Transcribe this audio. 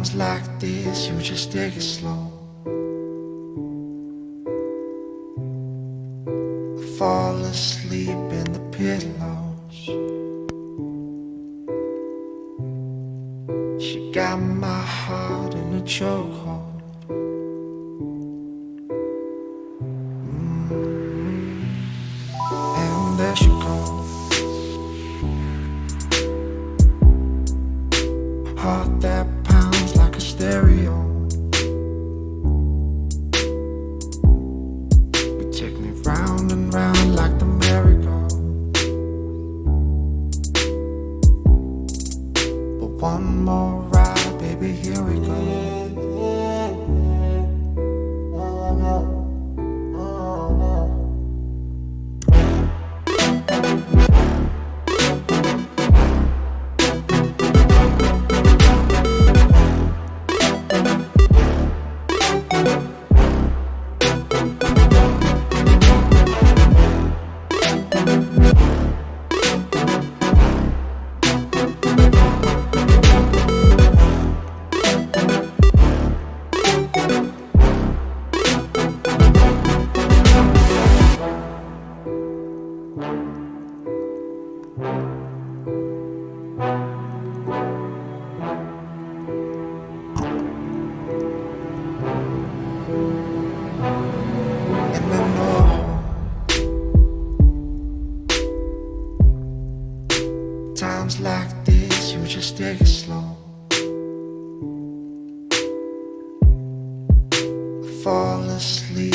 Times like this, you just take it slow. I fall asleep in the pillows. She got my heart in a chokehold. And there she goes. Heart that pounds like a stereo. You take me round and round like the merry-go. But one more ride, baby, here we go. Times like this, you just take it slow. I fall asleep